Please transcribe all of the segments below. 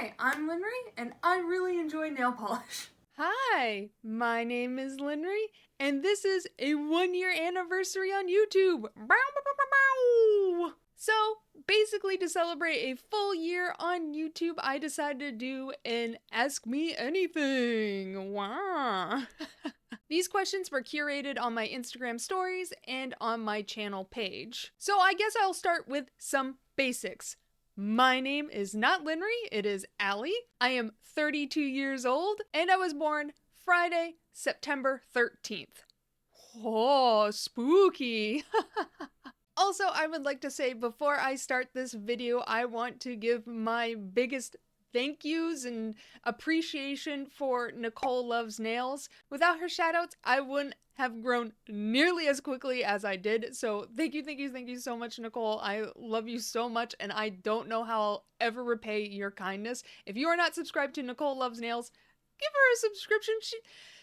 Hi, I'm Linry, and I really enjoy nail polish. Hi, my name is Linry, and this is a 1-year anniversary on YouTube. Bow, bow, bow, bow, bow. So, basically to celebrate a full year on YouTube, I decided to do an Ask Me Anything. Wow. These questions were curated on my Instagram stories and on my channel page. So I guess I'll start with some basics. My name is not Linry, it is Allie. I am 32 years old, and I was born Friday, September 13th. Oh, spooky! Also, I would like to say before I start this video, I want to give my biggest thank yous and appreciation for Nicole Loves Nails. Without her shoutouts, I wouldn't have grown nearly as quickly as I did. So thank you so much, Nicole. I love you so much, and I don't know how I'll ever repay your kindness. If you are not subscribed to Nicole Loves Nails, give her a subscription.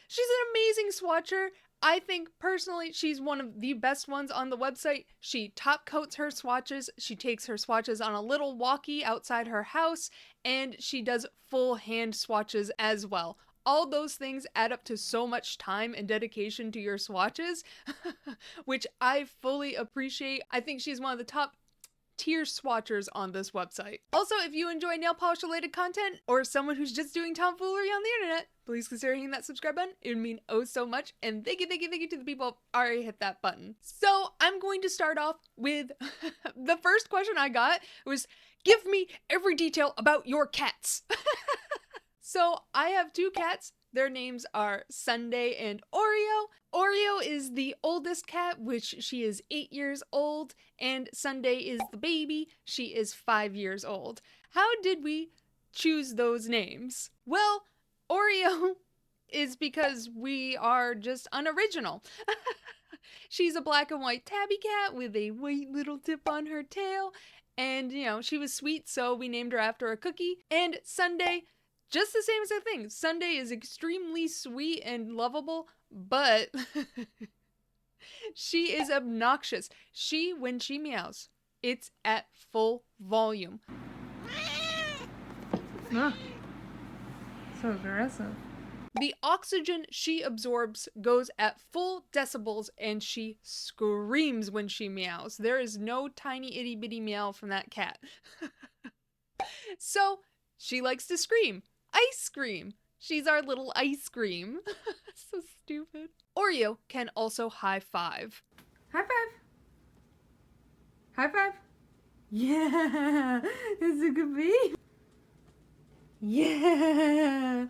She's an amazing swatcher. I think personally she's one of the best ones on the website. She top coats her swatches, she takes her swatches on a little walkie outside her house, and she does full hand swatches as well. All those things add up to so much time and dedication to your swatches, which I fully appreciate. I think she's one of the top tier swatchers on this website. Also, if you enjoy nail polish related content or someone who's just doing tomfoolery on the internet, please consider hitting that subscribe button. It would mean oh so much. And thank you to the people who already hit that button. So I'm going to start off with the first question I got was, give me every detail about your cats. So I have two cats. Their names are Sunday and Oreo. Oreo is the oldest cat, which she is 8 years old, and Sunday is the baby. She is 5 years old. How did we choose those names? Well, Oreo is because we are just unoriginal. She's a black and white tabby cat with a white little tip on her tail, and she was sweet, so we named her after a cookie. And Sunday, just the same as I think. Sunday is extremely sweet and lovable, but she is obnoxious. When she meows, it's at full volume. So aggressive. The oxygen she absorbs goes at full decibels, and she screams when she meows. There is no tiny itty bitty meow from that cat. So she likes to scream. Ice cream. She's our little ice cream. So stupid. Oreo can also high five. High five. High five. Yeah, it's a good beat. Yeah.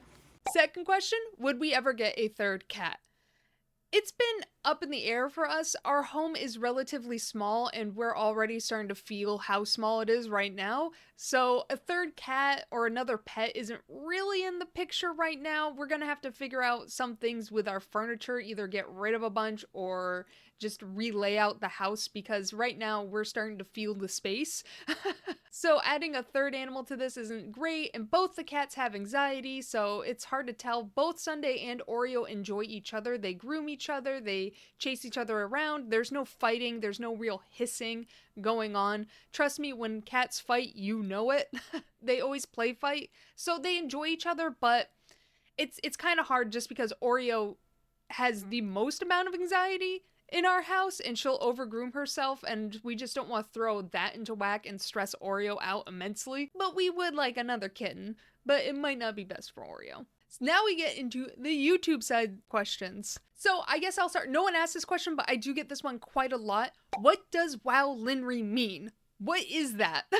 Second question, would we ever get a third cat? It's been up in the air for us. Our home is relatively small, and we're already starting to feel how small it is right now. So a third cat or another pet isn't really in the picture right now. We're gonna have to figure out some things with our furniture, either get rid of a bunch or just relay out the house, because right now we're starting to feel the space. So adding a third animal to this isn't great, and both the cats have anxiety, so it's hard to tell. Both Sunday and Oreo enjoy each other. They groom each other, they chase each other around. There's no fighting, there's no real hissing going on. Trust me, when cats fight, you know it. They always play fight, so they enjoy each other, but it's kind of hard just because Oreo has the most amount of anxiety in our house, and she'll overgroom herself, and we just don't want to throw that into whack and stress Oreo out immensely. But we would like another kitten, but it might not be best for Oreo. So now we get into the YouTube side questions. So I guess I'll start. No one asked this question, but I do get this one quite a lot. What does wowlinry mean? What is that?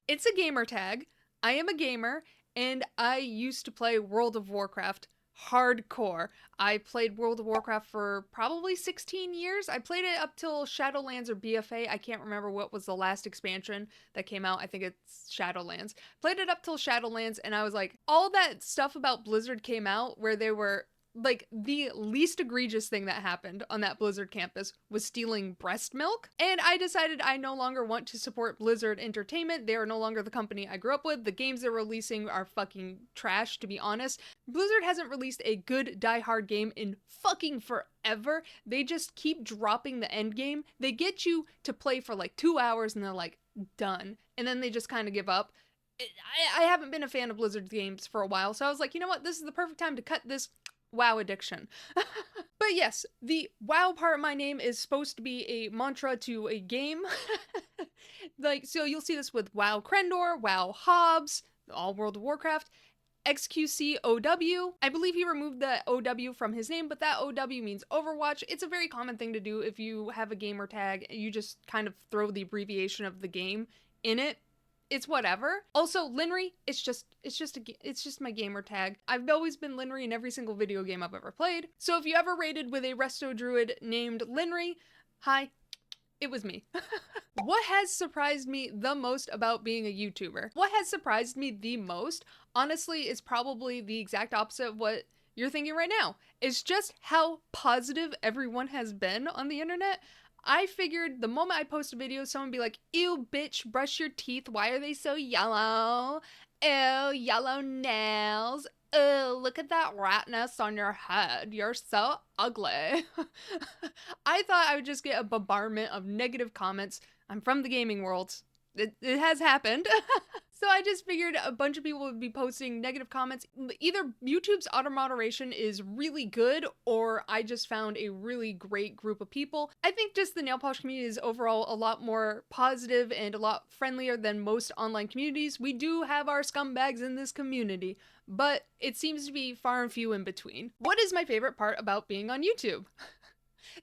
It's a gamer tag. I am a gamer, and I used to play World of Warcraft hardcore. I played World of Warcraft for probably 16 years. I played it up till Shadowlands or BFA. I can't remember what was the last expansion that came out. I think it's Shadowlands. Played it up till Shadowlands, and I was like, all that stuff about Blizzard came out where they were like, the least egregious thing that happened on that Blizzard campus was stealing breast milk. And I decided I no longer want to support Blizzard Entertainment. They are no longer the company I grew up with. The games they're releasing are fucking trash, to be honest. Blizzard hasn't released a good die-hard game in fucking forever. They just keep dropping the end game. They get you to play for like 2 hours and they're like, done. And then they just kind of give up. I haven't been a fan of Blizzard games for a while, so I was like, you know what? This is the perfect time to cut this WoW addiction. But yes, the WoW part of my name is supposed to be a mantra to a game. Like, so you'll see this with WoW Krendor, WoW Hobbs, all World of Warcraft, XQCOW. I believe he removed the OW from his name, but that OW means Overwatch. It's a very common thing to do if you have a gamer tag. You just kind of throw the abbreviation of the game in it. It's whatever. Also, Linry, it's just my gamer tag. I've always been Linry in every single video game I've ever played. So if you ever raided with a resto druid named Linry, hi, it was me. What has surprised me the most about being a YouTuber? What has surprised me the most, honestly, is probably the exact opposite of what you're thinking right now. It's just how positive everyone has been on the internet. I figured the moment I post a video, someone would be like, ew, bitch, brush your teeth. Why are they so yellow? Ew, yellow nails. Ew, look at that ratness on your head. You're so ugly. I thought I would just get a bombardment of negative comments. I'm from the gaming world. It has happened. So I just figured a bunch of people would be posting negative comments. Either YouTube's auto moderation is really good, or I just found a really great group of people. I think just the nail polish community is overall a lot more positive and a lot friendlier than most online communities. We do have our scumbags in this community, but it seems to be far and few in between. What is my favorite part about being on YouTube?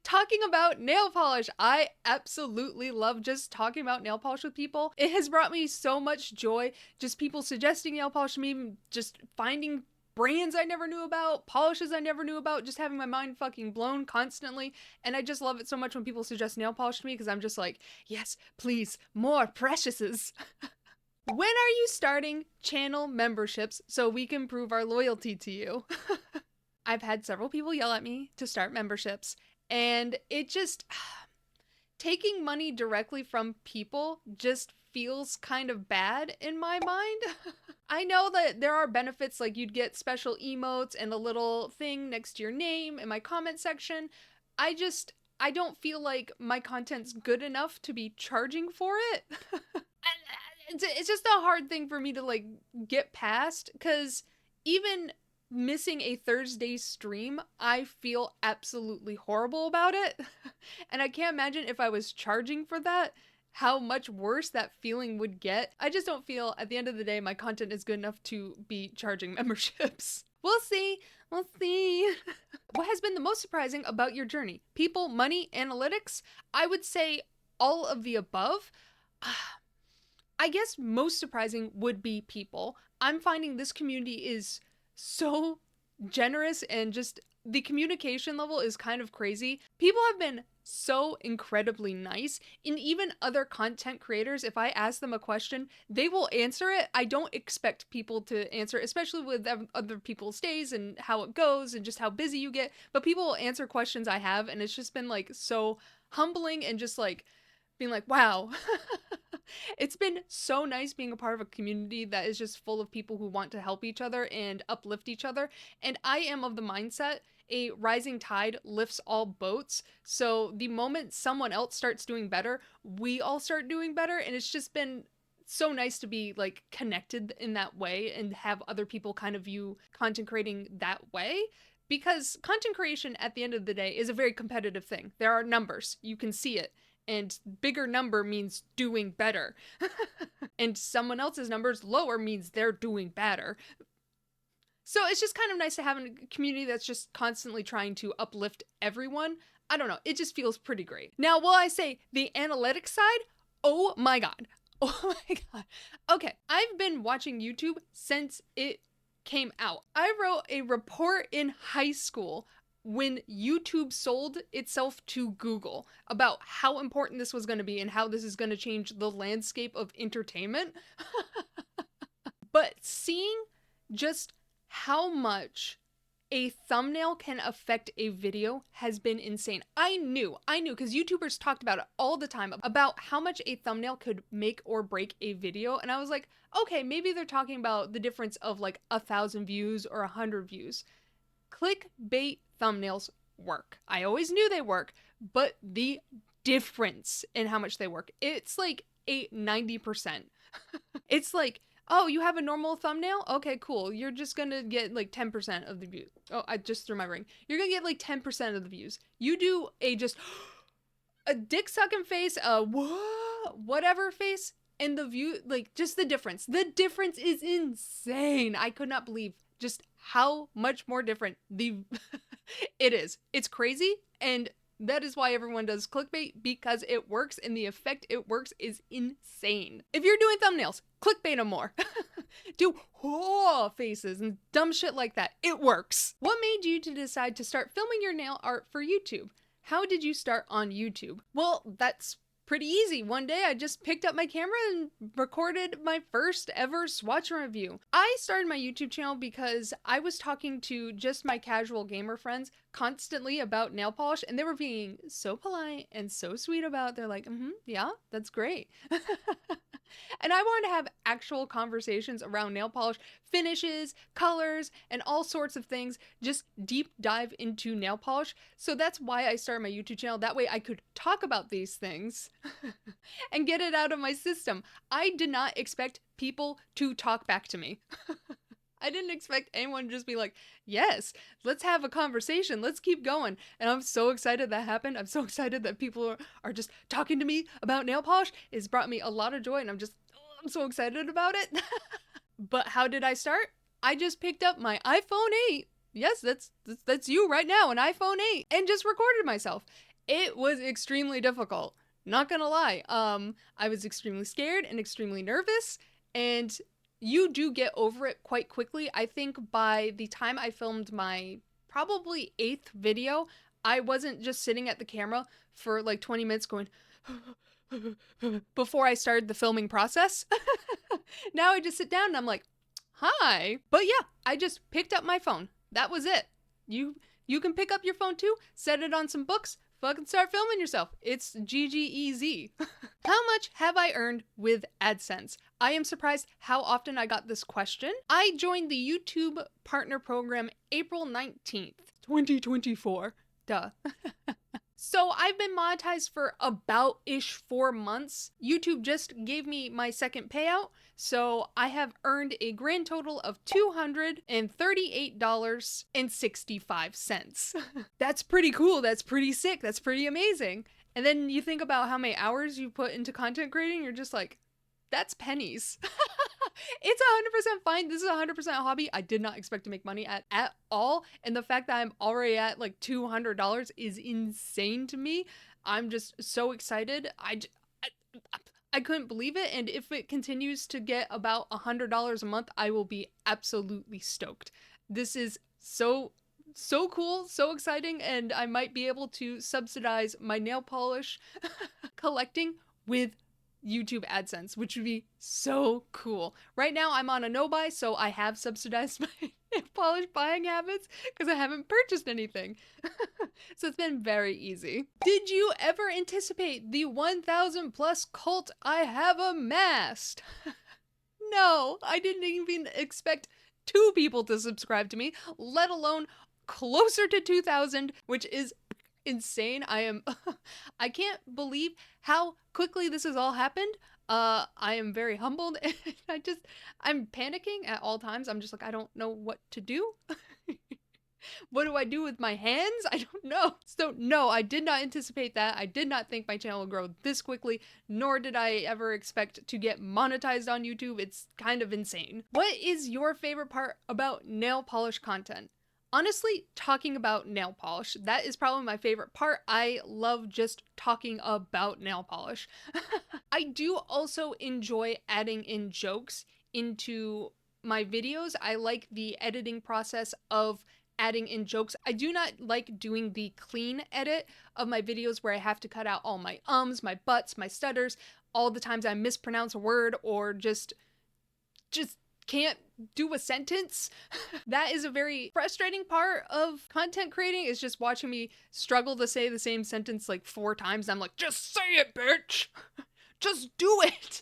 Talking about nail polish. I absolutely love just talking about nail polish with people. It has brought me so much joy. Just people suggesting nail polish to me, just finding brands I never knew about, polishes I never knew about, just having my mind fucking blown constantly. And I just love it so much when people suggest nail polish to me, because I'm just like, yes, please, more preciouses. When are you starting channel memberships so we can prove our loyalty to you? I've had several people yell at me to start memberships. And it just, taking money directly from people just feels kind of bad in my mind. I know that there are benefits, like you'd get special emotes and a little thing next to your name in my comment section. I don't feel like my content's good enough to be charging for it. It's just a hard thing for me to like get past, because even missing a Thursday stream, I feel absolutely horrible about it. And I can't imagine if I was charging for that, how much worse that feeling would get. I just don't feel at the end of the day my content is good enough to be charging memberships. We'll see. We'll see. What has been the most surprising about your journey? People, money, analytics? I would say all of the above. I guess most surprising would be people. I'm finding this community is so generous, and just the communication level is kind of crazy. People have been so incredibly nice, and even other content creators, if I ask them a question, they will answer it. I don't expect people to answer, especially with other people's days and how it goes and just how busy you get, but people will answer questions I have, and it's just been like so humbling and just like being like, wow. It's been so nice being a part of a community that is just full of people who want to help each other and uplift each other. And I am of the mindset, a rising tide lifts all boats. So the moment someone else starts doing better, we all start doing better. And it's just been so nice to be like connected in that way and have other people kind of view content creating that way. Because content creation at the end of the day is a very competitive thing. There are numbers, you can see it. And bigger number means doing better. And someone else's numbers lower means they're doing better. So it's just kind of nice to have a community that's just constantly trying to uplift everyone. I don't know, it just feels pretty great. Now, will I say the analytics side? Oh my god. Oh my god. Okay, I've been watching YouTube since it came out. I wrote a report in high school when YouTube sold itself to Google about how important this was going to be and how this is going to change the landscape of entertainment. But seeing just how much a thumbnail can affect a video has been insane. I knew, because YouTubers talked about it all the time, about how much a thumbnail could make or break a video. And I was like, okay, maybe they're talking about the difference of like 1,000 views or 100 views. Clickbait thumbnails work. I always knew they work, but the difference in how much they work, it's like 90%. It's like Oh, you have a normal thumbnail? Okay, cool. You're just gonna get like 10% of the views. Oh, I just threw my ring. You're gonna get like 10% of the views. You do a just a dick sucking face, a whatever face, and the view, like just the difference. The difference is insane. I could not believe just how much more different it is. It's crazy, and that is why everyone does clickbait, because it works and the effect it works is insane. If you're doing thumbnails, clickbait them more. Do faces and dumb shit like that. It works. What made you to decide to start filming your nail art for YouTube? How did you start on YouTube? Well, that's pretty easy. One day I just picked up my camera and recorded my first ever swatch review. I started my YouTube channel because I was talking to just my casual gamer friends constantly about nail polish, and they were being so polite and so sweet about it. They're like, yeah, that's great. And I wanted to have actual conversations around nail polish, finishes, colors, and all sorts of things, just deep dive into nail polish. So that's why I started my YouTube channel. That way I could talk about these things and get it out of my system. I did not expect people to talk back to me. I didn't expect anyone to just be like, yes, let's have a conversation. Let's keep going. And I'm so excited that happened. I'm so excited that people are just talking to me about nail polish. It's brought me a lot of joy, and I'm so excited about it. But how did I start? I just picked up my iPhone 8. Yes, that's you right now, an iPhone 8, and just recorded myself. It was extremely difficult. Not gonna lie. I was extremely scared and extremely nervous, and you do get over it quite quickly. I think by the time I filmed my probably 8th video, I wasn't just sitting at the camera for like 20 minutes going before I started the filming process. Now I just sit down and I'm like, hi. But yeah, I just picked up my phone. That was it. You can pick up your phone too, set it on some books, fucking start filming yourself. It's GGEZ. How much have I earned with AdSense? I am surprised how often I got this question. I joined the YouTube Partner Program April 19th, 2024. Duh. So I've been monetized for about-ish 4 months. YouTube just gave me my second payout, so I have earned a grand total of $238.65. That's pretty cool. That's pretty sick. That's pretty amazing. And then you think about how many hours you put into content creating, you're just like, that's pennies. It's 100% fine. This is 100% a hobby. I did not expect to make money at all. And the fact that I'm already at like $200 is insane to me. I'm just so excited. I couldn't believe it. And if it continues to get about $100 a month, I will be absolutely stoked. This is so cool, so exciting, and I might be able to subsidize my nail polish collecting with YouTube AdSense, which would be so cool. Right now I'm on a no-buy, so I have subsidized my nail polish buying habits because I haven't purchased anything. So it's been very easy. Did you ever anticipate the 1,000 plus cult I have amassed? No, I didn't even expect 2 people to subscribe to me, let alone closer to 2,000, which is insane. I can't believe how quickly this has all happened. I am very humbled, and I'm panicking at all times. I'm just like, I don't know what to do. What do I do with my hands? I don't know. So no, I did not anticipate that. I did not think my channel would grow this quickly, nor did I ever expect to get monetized on YouTube. It's kind of insane. What is your favorite part about nail polish content? Honestly, talking about nail polish, that is probably my favorite part. I love just talking about nail polish. I do also enjoy adding in jokes into my videos. I like the editing process of adding in jokes. I do not like doing the clean edit of my videos where I have to cut out all my ums, my buts, my stutters, all the times I mispronounce a word or just can't do a sentence. That is a very frustrating part of content creating, is just watching me struggle to say the same sentence like 4 times. I'm like, just say it, bitch. Just do it.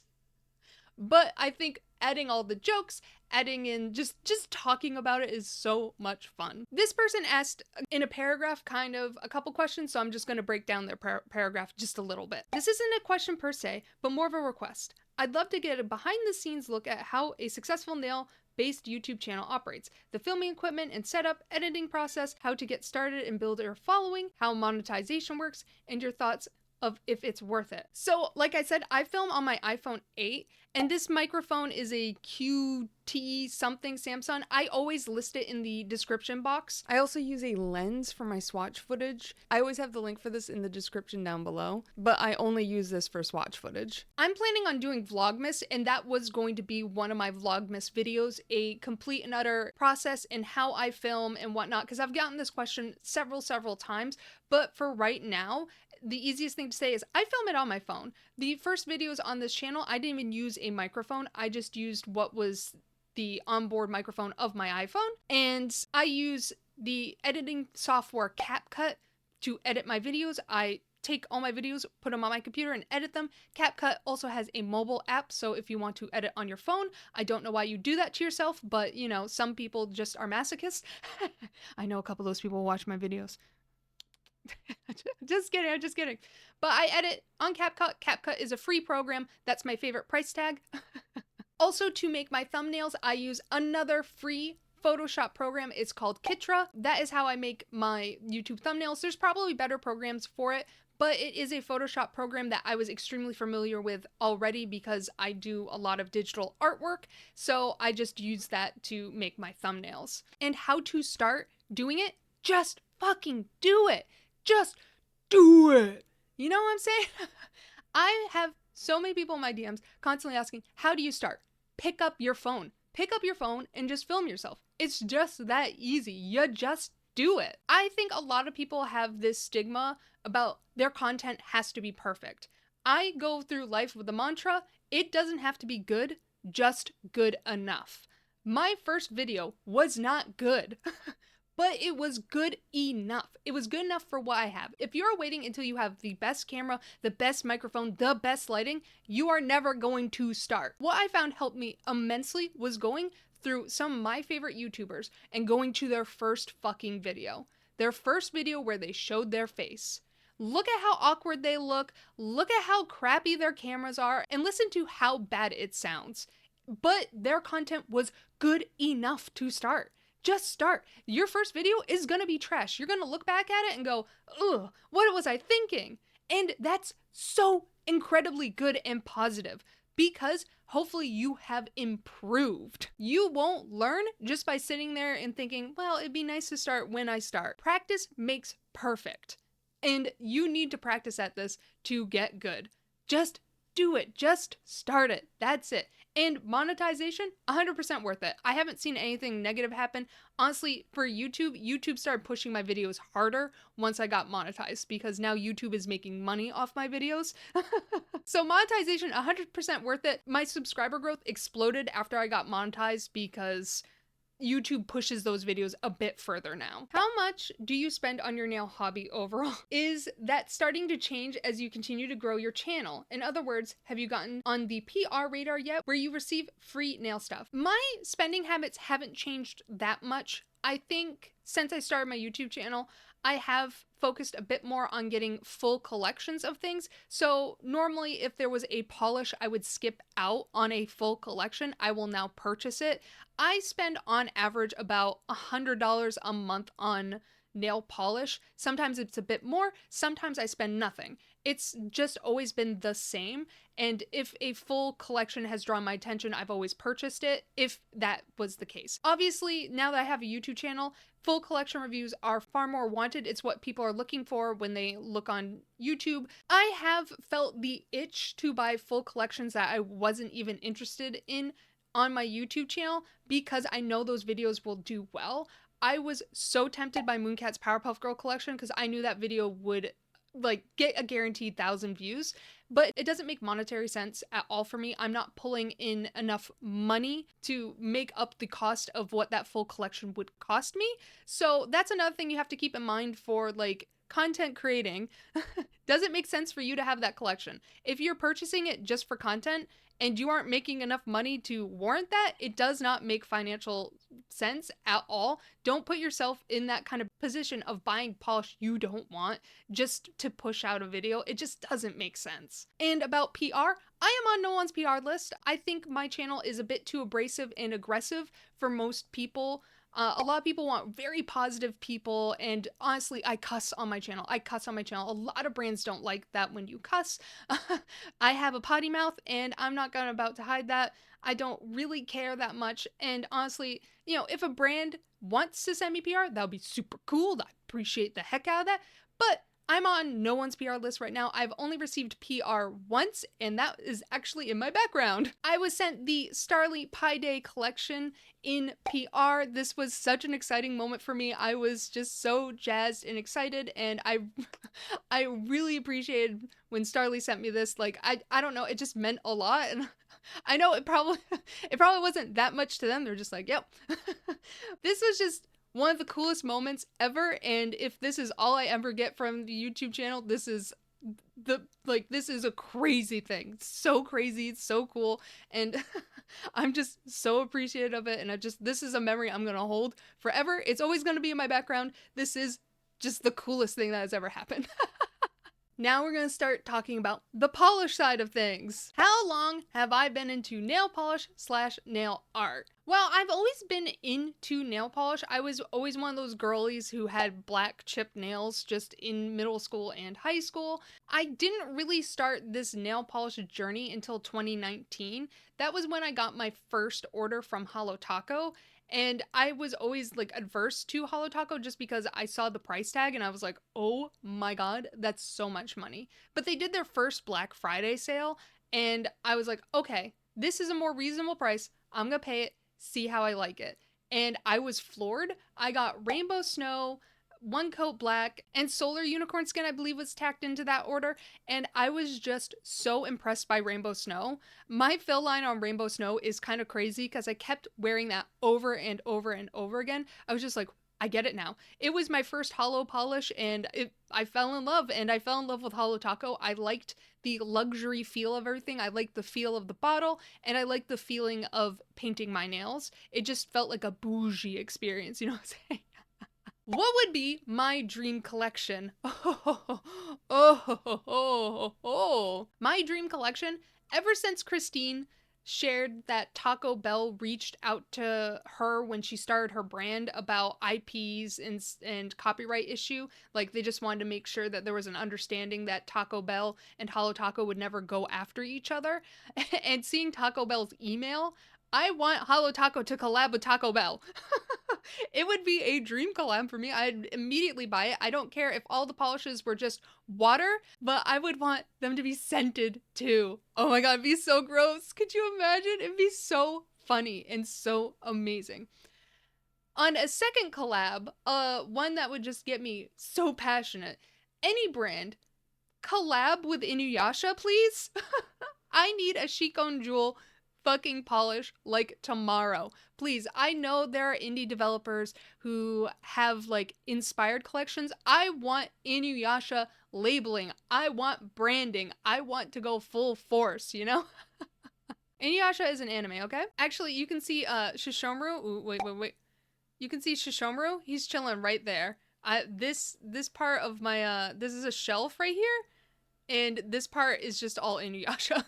But I think adding all the jokes, adding in just talking about it is so much fun. This person asked in a paragraph kind of a couple questions, so I'm just going to break down their paragraph just a little bit. This isn't a question per se, but more of a request. I'd love to get a behind the scenes look at how a successful nail-based YouTube channel operates, the filming equipment and setup, editing process, how to get started and build your following, how monetization works, and your thoughts of if it's worth it. So like I said, I film on my iPhone 8 and this microphone is a QT something Samsung. I always list it in the description box. I also use a lens for my swatch footage. I always have the link for this in the description down below, but I only use this for swatch footage. I'm planning on doing Vlogmas, and that was going to be one of my Vlogmas videos, a complete and utter process in how I film and whatnot, because I've gotten this question several times, but for right now, the easiest thing to say is I film it on my phone. The first videos on this channel, I didn't even use a microphone. I just used what was the onboard microphone of my iPhone. And I use the editing software CapCut to edit my videos. I take all my videos, put them on my computer and edit them. CapCut also has a mobile app, so if you want to edit on your phone, I don't know why you do that to yourself, but you know, some people just are masochists. I know a couple of those people watch my videos. Just kidding, I'm just kidding. But I edit on CapCut. CapCut is a free program. That's my favorite price tag. Also, to make my thumbnails, I use another free Photoshop program. It's called Kitra. That is how I make my YouTube thumbnails. There's probably better programs for it, but it is a Photoshop program that I was extremely familiar with already because I do a lot of digital artwork. So I just use that to make my thumbnails. And how to start doing it? Just fucking do it. Just do it. You know what I'm saying? I have so many people in my DMs constantly asking, how do you start? Pick up your phone. Pick up your phone and just film yourself. It's just that easy. You just do it. I think a lot of people have this stigma about their content has to be perfect. I go through life with the mantra, it doesn't have to be good, just good enough. My first video was not good. But it was good enough. It was good enough for what I have. If you're waiting until you have the best camera, the best microphone, the best lighting, you are never going to start. What I found helped me immensely was going through some of my favorite YouTubers and going to their first fucking video. Their first video where they showed their face. Look at how awkward they look at how crappy their cameras are, and listen to how bad it sounds. But their content was good enough to start. Just start. Your first video is gonna be trash. You're gonna look back at it and go, ugh, what was I thinking? And that's so incredibly good and positive because hopefully you have improved. You won't learn just by sitting there and thinking, well, it'd be nice to start when I start. Practice makes perfect. And you need to practice at this to get good. Just do it. Just start it. That's it. And monetization, 100% worth it. I haven't seen anything negative happen. Honestly, for YouTube started pushing my videos harder once I got monetized because now YouTube is making money off my videos. So monetization, 100% worth it. My subscriber growth exploded after I got monetized because YouTube pushes those videos a bit further now. How much do you spend on your nail hobby overall? Is that starting to change as you continue to grow your channel? In other words, have you gotten on the PR radar yet where you receive free nail stuff? My spending habits haven't changed that much. I think since I started my YouTube channel, I have focused a bit more on getting full collections of things. So normally if there was a polish I would skip out on a full collection, I will now purchase it. I spend on average about $100 a month on nail polish. Sometimes it's a bit more, sometimes I spend nothing. It's just always been the same. And if a full collection has drawn my attention, I've always purchased it, if that was the case. Obviously, now that I have a YouTube channel, full collection reviews are far more wanted. It's what people are looking for when they look on YouTube. I have felt the itch to buy full collections that I wasn't even interested in on my YouTube channel because I know those videos will do well. I was so tempted by Mooncat's Powerpuff Girl collection because I knew that video would like get a guaranteed 1,000 views, but it doesn't make monetary sense at all for me. I'm not pulling in enough money to make up the cost of what that full collection would cost me. So that's another thing you have to keep in mind for like content creating. Does it make sense for you to have that collection? If you're purchasing it just for content and you aren't making enough money to warrant that, it does not make financial sense at all. Don't put yourself in that kind of position of buying polish you don't want just to push out a video. It just doesn't make sense. And about PR, I am on no one's PR list. I think my channel is a bit too abrasive and aggressive for most people. A lot of people want very positive people, and honestly, I cuss on my channel. A lot of brands don't like that when you cuss. I have a potty mouth, and I'm not gonna about to hide that. I don't really care that much, and honestly, you know, if a brand wants to send me PR, that would be super cool. I appreciate the heck out of that, but I'm on no one's PR list right now. I've only received PR once, and that is actually in my background. I was sent the Starly Pie Day collection in PR. This was such an exciting moment for me. I was just so jazzed and excited, and I really appreciated when Starly sent me this. Like, I don't know, it just meant a lot, and I know it probably wasn't that much to them. They're just like, yep. This was just one of the coolest moments ever, and if this is all I ever get from the YouTube channel, this is a crazy thing. It's so crazy, it's so cool, and I'm just so appreciative of it, and this is a memory I'm gonna hold forever. It's always gonna be in my background. This is just the coolest thing that has ever happened. Now we're going to start talking about the polish side of things. How long have I been into nail polish / nail art? Well, I've always been into nail polish. I was always one of those girlies who had black chipped nails just in middle school and high school. I didn't really start this nail polish journey until 2019. That was when I got my first order from Holo Taco. And I was always like adverse to Holo Taco just because I saw the price tag and I was like, oh my god, that's so much money. But they did their first Black Friday sale and I was like, okay, this is a more reasonable price. I'm gonna pay it, see how I like it. And I was floored. I got Rainbow Snow, One Coat Black, and Solar Unicorn Skin, I believe, was tacked into that order, and I was just so impressed by Rainbow Snow. My fill line on Rainbow Snow is kind of crazy because I kept wearing that over and over and over again. I was just like, I get it now. It was my first holo polish, and I fell in love, and I fell in love with Holo Taco. I liked the luxury feel of everything. I liked the feel of the bottle, and I liked the feeling of painting my nails. It just felt like a bougie experience, you know what I'm saying? What would be my dream collection? My dream collection, ever since Christine shared that Taco Bell reached out to her when she started her brand about IPs and copyright issue, like they just wanted to make sure that there was an understanding that Taco Bell and Holo Taco would never go after each other, and seeing Taco Bell's email, I want Holo Taco to collab with Taco Bell. It would be a dream collab for me. I'd immediately buy it. I don't care if all the polishes were just water, but I would want them to be scented too. Oh my god, it'd be so gross. Could you imagine? It'd be so funny and so amazing. On a second collab, one that would just get me so passionate. Any brand, collab with Inuyasha, please. I need a Shikon Jewel fucking polish like tomorrow. Please, I know there are indie developers who have like inspired collections. I want Inuyasha labeling. I want branding. I want to go full force, you know? Inuyasha is an anime, okay? Actually, you can see Shishomaru. Ooh, wait. You can see Shishomaru. He's chilling right there. This part of my this is a shelf right here, and this part is just all Inuyasha.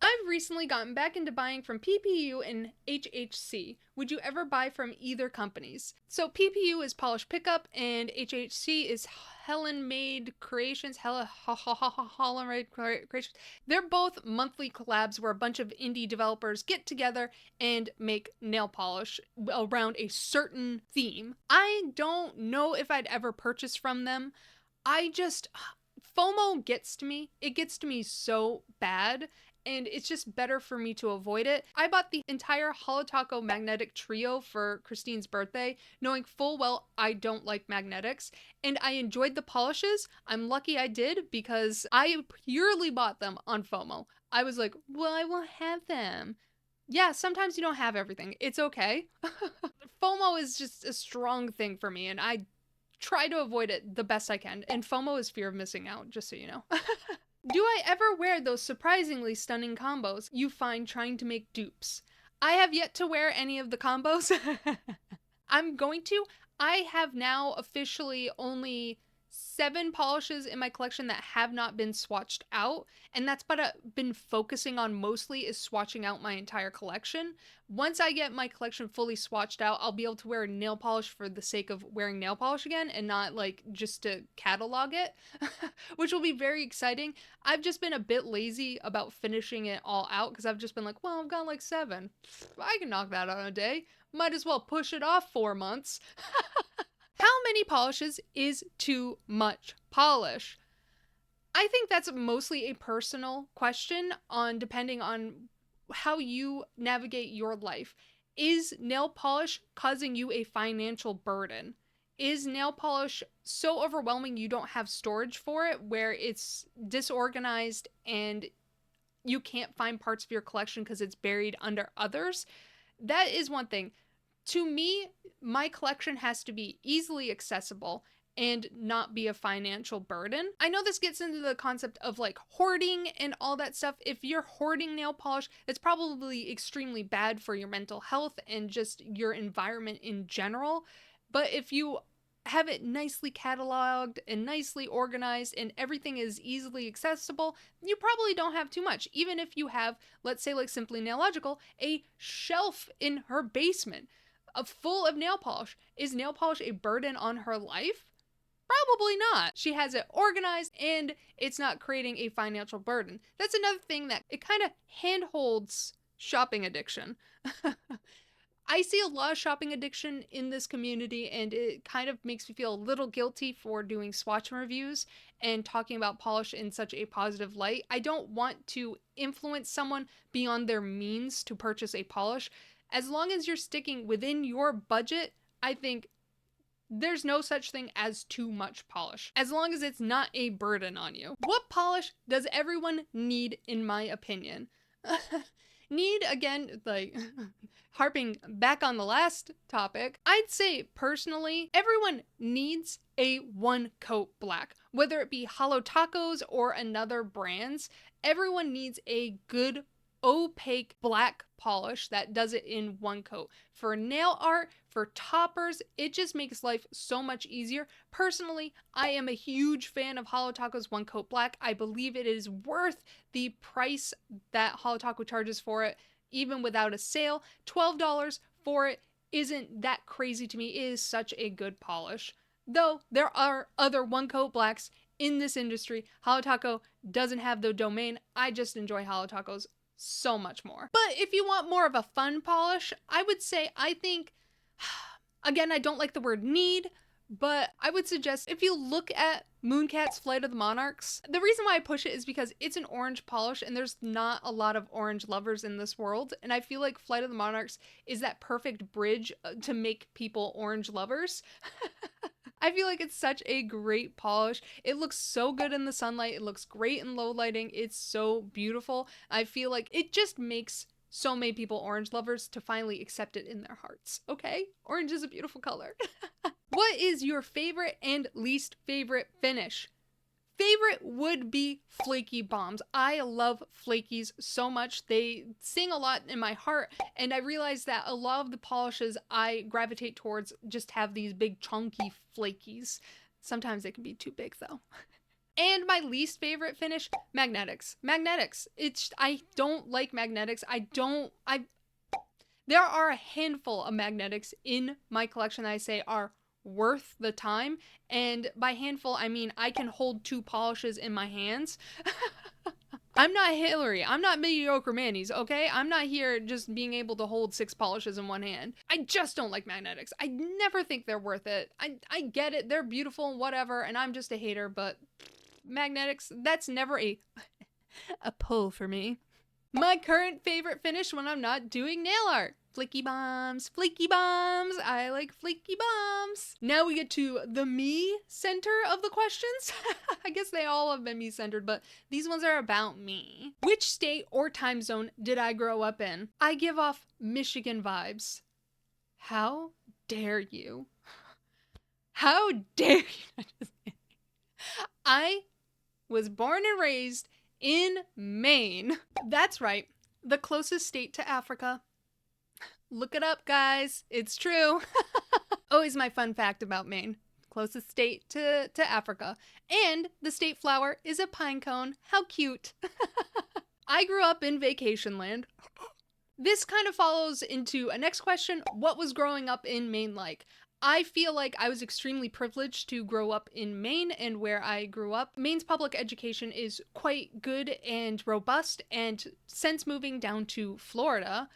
I've recently gotten back into buying from PPU and HHC. Would you ever buy from either companies? So PPU is Polish Pickup and HHC is Helen Made Creations. Helen Made Creations. They're both monthly collabs where a bunch of indie developers get together and make nail polish around a certain theme. I don't know if I'd ever purchase from them. FOMO gets to me. It gets to me so bad. And it's just better for me to avoid it. I bought the entire Holo Taco magnetic trio for Christine's birthday, knowing full well I don't like magnetics, and I enjoyed the polishes. I'm lucky I did because I purely bought them on FOMO. I was like, well, I will have them. Yeah, sometimes you don't have everything. It's okay. FOMO is just a strong thing for me, and I try to avoid it the best I can. And FOMO is fear of missing out, just so you know. Do I ever wear those surprisingly stunning combos you find trying to make dupes? I have yet to wear any of the combos. I'm going to. I have now officially only 7 polishes in my collection that have not been swatched out, and that's what I've been focusing on mostly, is swatching out my entire collection. Once I get my collection fully swatched out, I'll be able to wear nail polish for the sake of wearing nail polish again and not like just to catalog it, which will be very exciting. I've just been a bit lazy about finishing it all out because I've just been like, well, I've got like 7. I can knock that out in a day. Might as well push it off 4 months. How many polishes is too much polish? I think that's mostly a personal question depending on how you navigate your life. Is nail polish causing you a financial burden? Is nail polish so overwhelming you don't have storage for it, where it's disorganized and you can't find parts of your collection because it's buried under others? That is one thing. To me, my collection has to be easily accessible and not be a financial burden. I know this gets into the concept of like hoarding and all that stuff. If you're hoarding nail polish, it's probably extremely bad for your mental health and just your environment in general. But if you have it nicely cataloged and nicely organized and everything is easily accessible, you probably don't have too much. Even if you have, let's say like Simply Nailogical, a shelf in her basement full of nail polish. Is nail polish a burden on her life? Probably not. She has it organized and it's not creating a financial burden. That's another thing that it kind of handholds shopping addiction. I see a lot of shopping addiction in this community, and it kind of makes me feel a little guilty for doing swatch reviews and talking about polish in such a positive light. I don't want to influence someone beyond their means to purchase a polish. As long as you're sticking within your budget, I think there's no such thing as too much polish, as long as it's not a burden on you. What polish does everyone need, in my opinion? Need, again, like, harping back on the last topic, I'd say, personally, everyone needs a one-coat black. Whether it be Holo Tacos or another brands, everyone needs a good opaque black polish that does it in one coat. For nail art, for toppers, it just makes life so much easier. Personally, I am a huge fan of Holo Taco's one coat black. I believe it is worth the price that Holo Taco charges for it, even without a sale. $12 for it isn't that crazy to me. It is such a good polish. Though there are other one coat blacks in this industry, Holo Taco doesn't have the domain. I just enjoy Holo Taco's so much more. But if you want more of a fun polish, I would say, I think, again, I don't like the word need, but I would suggest if you look at Mooncat's Flight of the Monarchs, the reason why I push it is because it's an orange polish and there's not a lot of orange lovers in this world. And I feel like Flight of the Monarchs is that perfect bridge to make people orange lovers. I feel like it's such a great polish. It looks so good in the sunlight. It looks great in low lighting. It's so beautiful. I feel like it just makes so many people orange lovers to finally accept it in their hearts. Okay? Orange is a beautiful color. What is your favorite and least favorite finish? Favorite would be flaky bombs. I love flakies so much. They sing a lot in my heart, and I realized that a lot of the polishes I gravitate towards just have these big chunky flakies. Sometimes they can be too big though. And my least favorite finish, magnetics. Magnetics. I don't like magnetics. There are a handful of magnetics in my collection that I say are worth the time, and by handful I mean I can hold 2 polishes in my hands. I'm not Hillary, I'm not mediocre Manny's, okay? I'm not here just being able to hold 6 polishes in one hand. I just don't like magnetics. I never think they're worth it. I get it, they're beautiful and whatever, and I'm just a hater, but magnetics, that's never a pull for me. My current favorite finish when I'm not doing nail art. Flaky bombs, flaky bombs. I like flaky bombs. Now we get to the me center of the questions. I guess they all have been me centered, but these ones are about me. Which state or time zone did I grow up in? I give off Michigan vibes. How dare you? How dare you? I was born and raised in Maine. That's right, the closest state to Africa. Look it up, guys. It's true. Always my fun fact about Maine. Closest state to Africa. And the state flower is a pine cone. How cute. I grew up in vacation land. This kind of follows into a next question. What was growing up in Maine like? I feel like I was extremely privileged to grow up in Maine and where I grew up. Maine's public education is quite good and robust, and since moving down to Florida,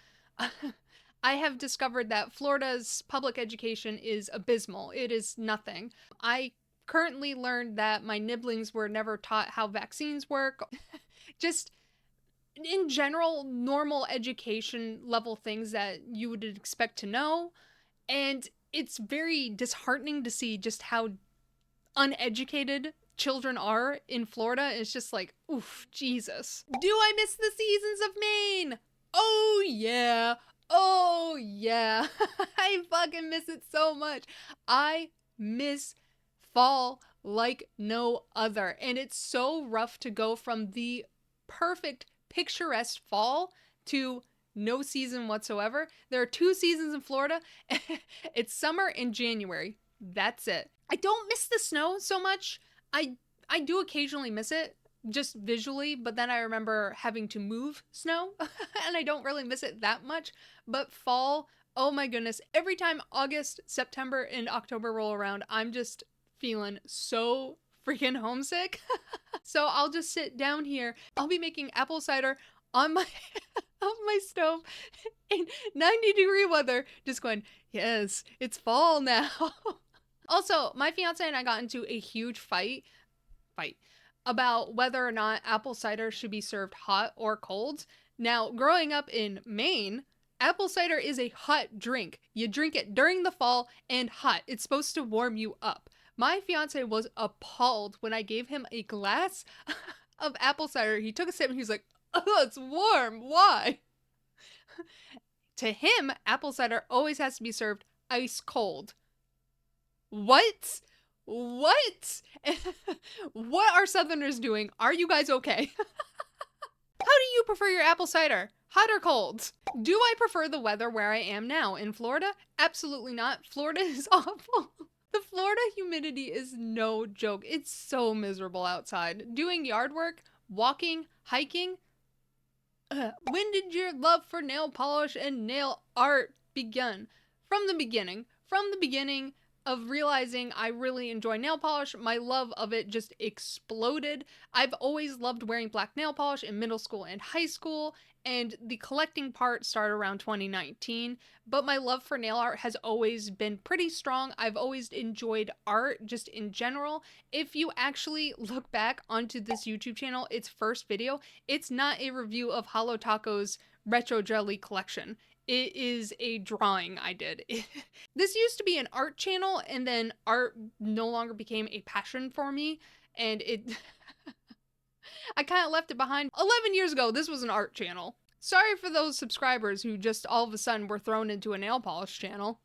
I have discovered that Florida's public education is abysmal. It is nothing. I currently learned that my nibblings were never taught how vaccines work. Just in general, normal education level things that you would expect to know. And it's very disheartening to see just how uneducated children are in Florida. It's just like, oof, Jesus. Do I miss the seasons of Maine? Oh yeah. Oh yeah. I fucking miss it so much. I miss fall like no other. And it's so rough to go from the perfect picturesque fall to no season whatsoever. There are 2 seasons in Florida. It's summer and January. That's it. I don't miss the snow so much. I do occasionally miss it, just visually, but then I remember having to move snow, and I don't really miss it that much. But fall, oh my goodness. Every time August, September, and October roll around, I'm just feeling so freaking homesick. So I'll just sit down here. I'll be making apple cider on my on my stove in 90-degree weather, just going, yes, it's fall now. Also, my fiance and I got into a huge fight about whether or not apple cider should be served hot or cold. Now, growing up in Maine, apple cider is a hot drink. You drink it during the fall and hot. It's supposed to warm you up. My fiance was appalled when I gave him a glass of apple cider. He took a sip and he was like, oh, it's warm. Why? To him, apple cider always has to be served ice cold. What? What? What are Southerners doing? Are you guys okay? How do you prefer your apple cider? Hot or cold? Do I prefer the weather where I am now in Florida? Absolutely not. Florida is awful. The Florida humidity is no joke. It's so miserable outside. Doing yard work, walking, hiking. When did your love for nail polish and nail art begin? From the beginning. From the beginning of realizing I really enjoy nail polish, my love of it just exploded. I've always loved wearing black nail polish in middle school and high school, and the collecting part started around 2019, but my love for nail art has always been pretty strong. I've always enjoyed art just in general. If you actually look back onto this YouTube channel, its first video, it's not a review of Holo Taco's retro jelly collection. It is a drawing I did. This used to be an art channel, and then art no longer became a passion for me, and I kind of left it behind. 11 years ago, this was an art channel. Sorry for those subscribers who just all of a sudden were thrown into a nail polish channel.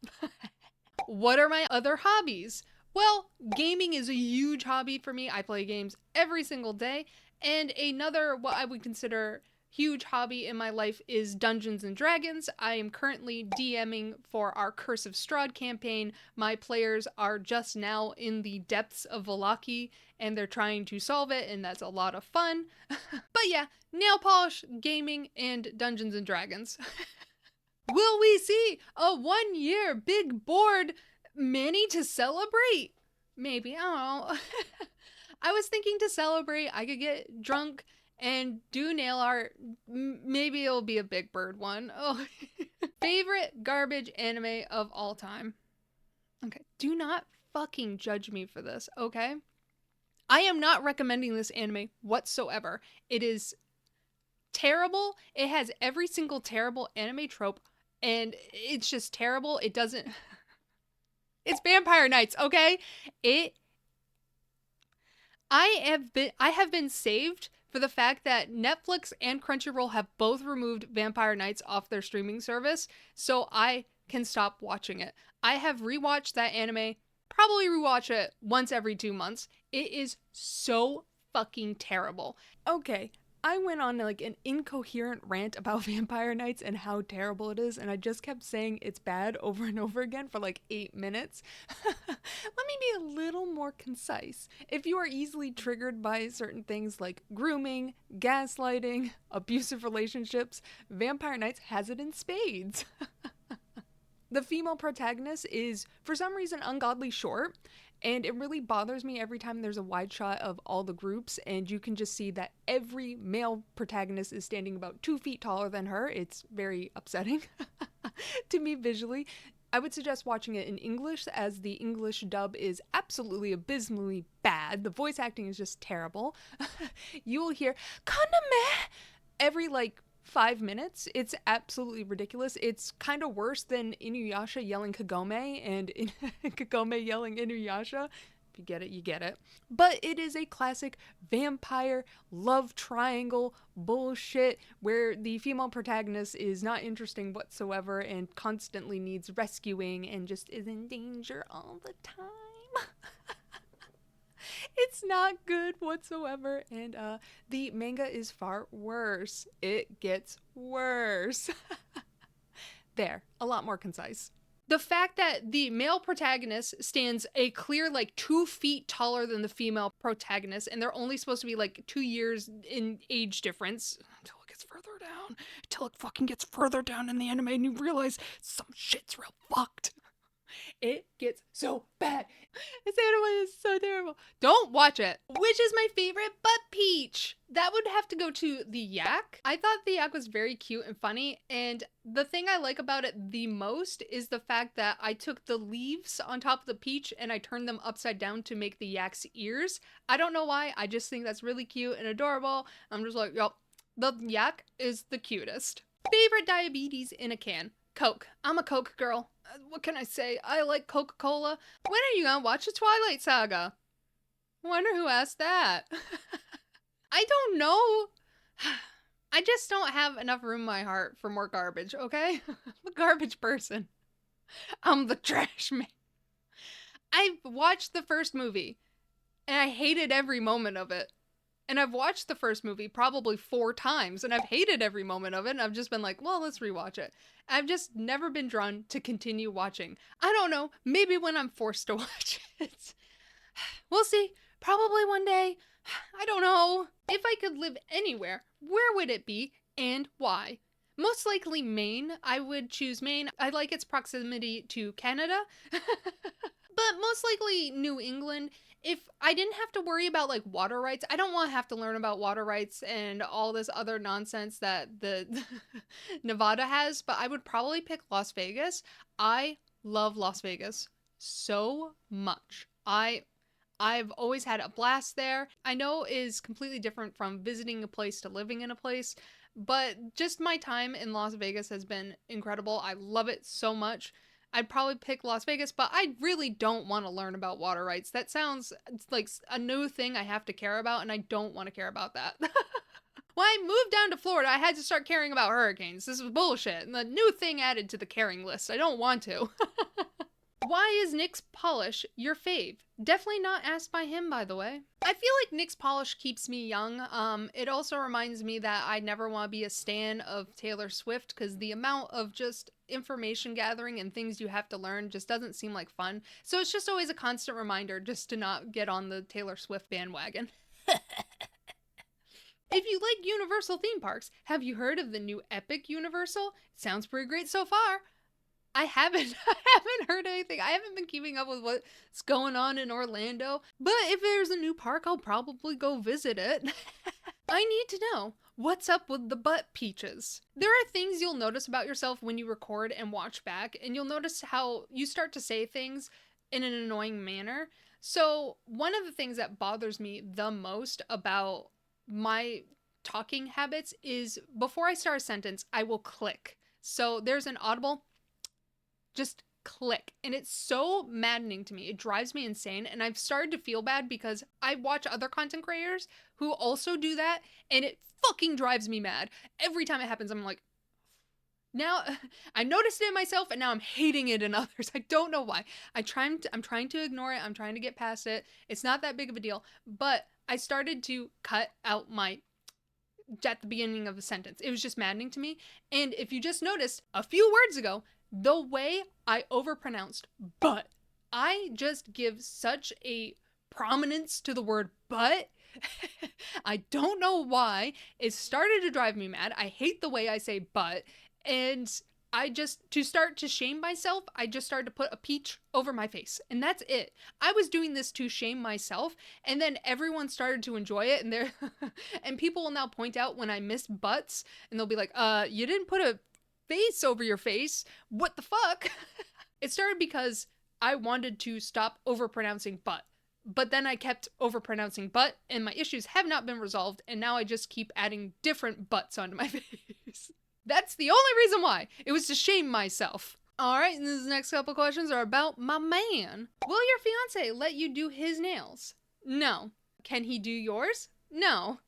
What are my other hobbies? Well, gaming is a huge hobby for me. I play games every single day, and another, what I would consider huge hobby in my life is Dungeons and Dragons. I am currently DMing for our Curse of Strahd campaign. My players are just now in the depths of Vallaki, and they're trying to solve it, and that's a lot of fun. But yeah, nail polish, gaming, and Dungeons and Dragons. Will we see a 1-year big board mini to celebrate? Maybe, I don't know. I was thinking to celebrate, I could get drunk and do nail art. Maybe it'll be a Big Bird one. Oh. Favorite garbage anime of all time. Okay, do not fucking judge me for this, okay? I am not recommending this anime whatsoever. It is terrible. It has every single terrible anime trope, and it's just terrible. It doesn't... It's Vampire Nights, okay? I have been saved for the fact that Netflix and Crunchyroll have both removed Vampire Nights off their streaming service, so I can stop watching it. I have rewatched that anime, probably rewatch it once every 2 months. It is so fucking terrible. Okay, I went on like an incoherent rant about Vampire Nights and how terrible it is, and I just kept saying it's bad over and over again for like 8 minutes. Let me be a little more concise. If you are easily triggered by certain things like grooming, gaslighting, abusive relationships, Vampire Nights has it in spades. The female protagonist is, for some reason, ungodly short, and it really bothers me every time there's a wide shot of all the groups, and you can just see that every male protagonist is standing about 2 feet taller than her. It's very upsetting to me visually. I would suggest watching it in English, as the English dub is absolutely abysmally bad. The voice acting is just terrible. You will hear, "Kaname!" every, 5 minutes. It's absolutely ridiculous. It's kind of worse than Inuyasha yelling Kagome and Kagome yelling Inuyasha. If you get it, you get it. But it is a classic vampire love triangle bullshit where the female protagonist is not interesting whatsoever and constantly needs rescuing and just is in danger all the time. It's not good whatsoever, and the manga is far worse. It gets worse. There, a lot more concise. The fact that the male protagonist stands a clear 2 feet taller than the female protagonist, and they're only supposed to be 2 years in age difference until it gets further down, until it fucking gets further down in the anime and you realize some shit's real fucked. It gets so bad. This anime is so terrible. Don't watch it. Which is my favorite butt peach? That would have to go to the yak. I thought the yak was very cute and funny, and the thing I like about it the most is the fact that I took the leaves on top of the peach and I turned them upside down to make the yak's ears. I don't know why. I just think that's really cute and adorable. I'm just like, yup, the yak is the cutest. Favorite diabetes in a can? Coke. I'm a Coke girl. What can I say? I like Coca-Cola. When are you gonna watch the Twilight Saga? Wonder who asked that. I don't know. I just don't have enough room in my heart for more garbage, okay? I'm a garbage person. I'm the trash man. I watched the first movie, and I hated every moment of it. And I've watched the first movie probably 4 times, and I've hated every moment of it, and I've just been like, well, let's rewatch it. I've just never been drawn to continue watching. I don't know, maybe when I'm forced to watch it. We'll see. Probably one day. I don't know. If I could live anywhere, where would it be, and why? Most likely Maine. I would choose Maine. I like its proximity to Canada. But most likely New England. If I didn't have to worry about water rights, I don't want to have to learn about water rights and all this other nonsense that the Nevada has, but I would probably pick Las Vegas. I love Las Vegas so much. I've always had a blast there. I know it is completely different from visiting a place to living in a place, but just my time in Las Vegas has been incredible. I love it so much. I'd probably pick Las Vegas, but I really don't want to learn about water rights. That sounds like a new thing I have to care about, and I don't want to care about that. When I moved down to Florida, I had to start caring about hurricanes. This was bullshit, and the new thing added to the caring list. I don't want to. Why is nickspolish your fave? Definitely not asked by him, by the way. I feel like nickspolish keeps me young. It also reminds me that I never want to be a stan of Taylor Swift, because the amount of just information gathering and things you have to learn just doesn't seem like fun. So it's just always a constant reminder just to not get on the Taylor Swift bandwagon. If you like Universal theme parks, have you heard of the new Epic Universal? It sounds pretty great so far. I haven't heard anything. I haven't been keeping up with what's going on in Orlando. But if there's a new park, I'll probably go visit it. I need to know, what's up with the butt peaches? There are things you'll notice about yourself when you record and watch back, and you'll notice how you start to say things in an annoying manner. So one of the things that bothers me the most about my talking habits is before I start a sentence, I will click. So there's an audible just click, and it's so maddening to me. It drives me insane, and I've started to feel bad because I watch other content creators who also do that, and it fucking drives me mad. Every time it happens, I'm like, now I noticed it in myself, and now I'm hating it in others. I don't know why. I'm trying to ignore it. I'm trying to get past it. It's not that big of a deal, but I started to cut out my at the beginning of a sentence. It was just maddening to me. And if you just noticed a few words ago, the way I overpronounced but, I just give such a prominence to the word but. I don't know why. It started to drive me mad. I hate the way I say but. And to start to shame myself, I just started to put a peach over my face. And that's it. I was doing this to shame myself, and then everyone started to enjoy it, and and people will now point out when I miss butts, and they'll be like, you didn't put a face over your face. What the fuck? It started because I wanted to stop overpronouncing but. But then I kept overpronouncing but, and my issues have not been resolved, and now I just keep adding different butts onto my face. That's the only reason why. It was to shame myself. Alright, and these next couple questions are about my man. Will your fiance let you do his nails? No. Can he do yours? No.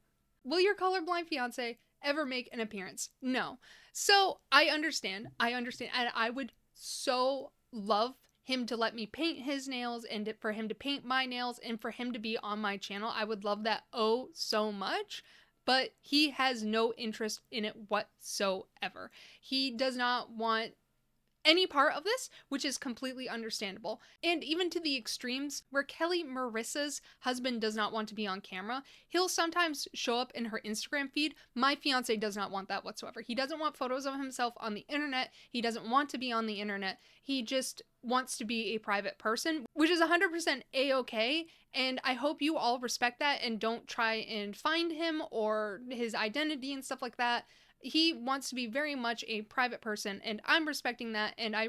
Will your colorblind fiance ever make an appearance? No. So, I understand, and I would so love him to let me paint his nails, and for him to paint my nails, and for him to be on my channel. I would love that oh so much. But he has no interest in it whatsoever. He does not want any part of this, which is completely understandable. And even to the extremes, where Kelly Marissa's husband does not want to be on camera, he'll sometimes show up in her Instagram feed. My fiance does not want that whatsoever. He doesn't want photos of himself on the internet. He doesn't want to be on the internet. He just wants to be a private person, which is 100% a-okay. And I hope you all respect that and don't try and find him or his identity and stuff like that. He wants to be very much a private person, and I'm respecting that. And I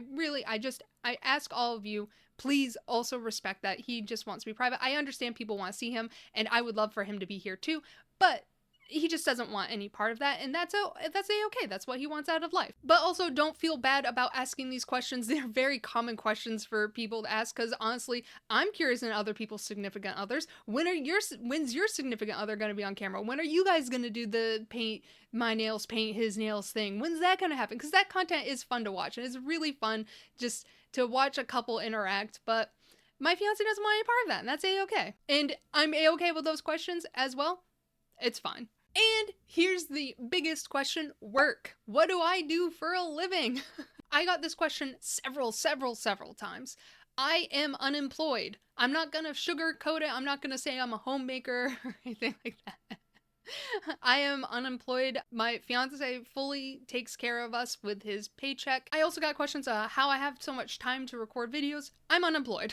ask all of you, please also respect that. He just wants to be private. I understand people want to see him, and I would love for him to be here too, but he just doesn't want any part of that, and that's a-okay. That's what he wants out of life. But also, don't feel bad about asking these questions. They're very common questions for people to ask, because honestly, I'm curious in other people's significant others. When's your significant other going to be on camera? When are you guys going to do the paint my nails, paint his nails thing? When's that going to happen? Because that content is fun to watch, and it's really fun just to watch a couple interact, but my fiance doesn't want any part of that, and that's a-okay. And I'm a-okay with those questions as well. It's fine. And here's the biggest question, work. What do I do for a living? I got this question several times. I am unemployed. I'm not gonna sugarcoat it. I'm not gonna say I'm a homemaker or anything like that. I am unemployed. My fiance fully takes care of us with his paycheck. I also got questions on how I have so much time to record videos. I'm unemployed.